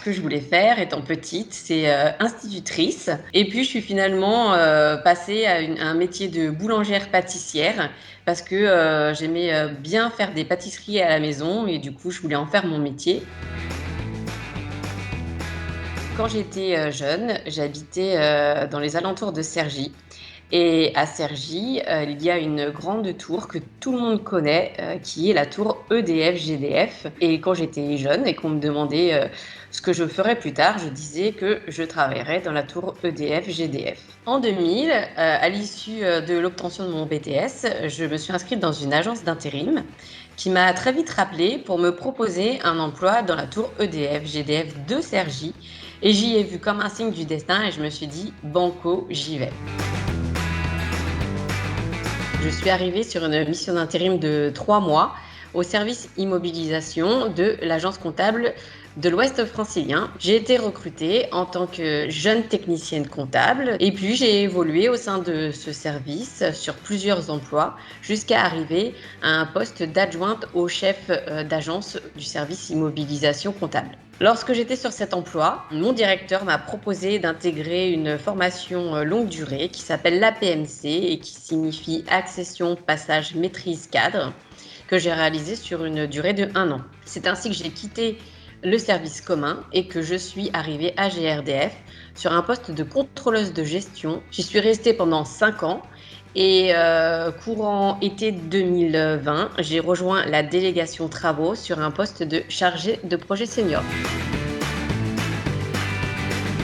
que je voulais faire étant petite, c'est institutrice. Et puis, je suis finalement passée à un métier de boulangère-pâtissière parce que j'aimais bien faire des pâtisseries à la maison et du coup, je voulais en faire mon métier. Quand j'étais jeune, j'habitais dans les alentours de Cergy. Et à Cergy, il y a une grande tour que tout le monde connaît, qui est la tour EDF-GDF. Et quand j'étais jeune et qu'on me demandait ce que je ferais plus tard, je disais que je travaillerais dans la tour EDF-GDF. En 2000, à l'issue de l'obtention de mon BTS, je me suis inscrite dans une agence d'intérim qui m'a très vite rappelé pour me proposer un emploi dans la tour EDF-GDF de Cergy. Et j'y ai vu comme un signe du destin et je me suis dit, banco, j'y vais. Je suis arrivée sur une mission d'intérim de 3 mois au service immobilisation de l'agence comptable de l'Ouest francilien. J'ai été recrutée en tant que jeune technicienne comptable et puis j'ai évolué au sein de ce service sur plusieurs emplois jusqu'à arriver à un poste d'adjointe au chef d'agence du service immobilisation comptable. Lorsque j'étais sur cet emploi, mon directeur m'a proposé d'intégrer une formation longue durée qui s'appelle l'APMC et qui signifie Accession, Passage, Maîtrise, Cadre, que j'ai réalisée sur une durée de 1 an. C'est ainsi que j'ai quitté le service commun et que je suis arrivée à GRDF sur un poste de contrôleuse de gestion. J'y suis restée pendant 5 ans. Et courant été 2020, j'ai rejoint la délégation travaux sur un poste de chargé de projet senior.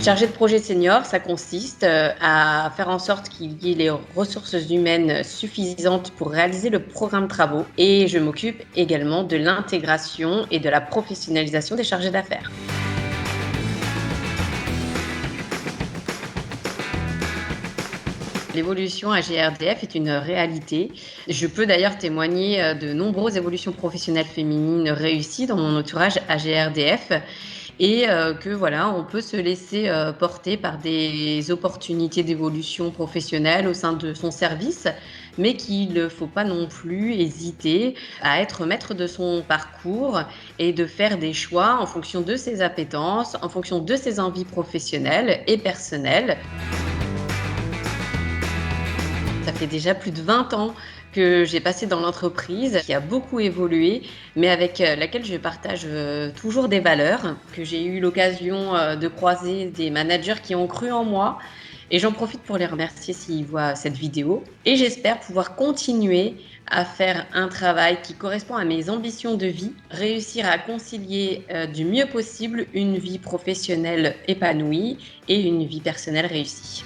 Chargé de projet senior, ça consiste à faire en sorte qu'il y ait les ressources humaines suffisantes pour réaliser le programme travaux et je m'occupe également de l'intégration et de la professionnalisation des chargés d'affaires. L'évolution à GRDF est une réalité. Je peux d'ailleurs témoigner de nombreuses évolutions professionnelles féminines réussies dans mon entourage à GRDF et que voilà, on peut se laisser porter par des opportunités d'évolution professionnelle au sein de son service, mais qu'il ne faut pas non plus hésiter à être maître de son parcours et de faire des choix en fonction de ses appétences, en fonction de ses envies professionnelles et personnelles. Ça fait déjà plus de 20 ans que j'ai passé dans l'entreprise, qui a beaucoup évolué, mais avec laquelle je partage toujours des valeurs, que j'ai eu l'occasion de croiser des managers qui ont cru en moi. Et j'en profite pour les remercier s'ils voient cette vidéo. Et j'espère pouvoir continuer à faire un travail qui correspond à mes ambitions de vie, réussir à concilier du mieux possible une vie professionnelle épanouie et une vie personnelle réussie.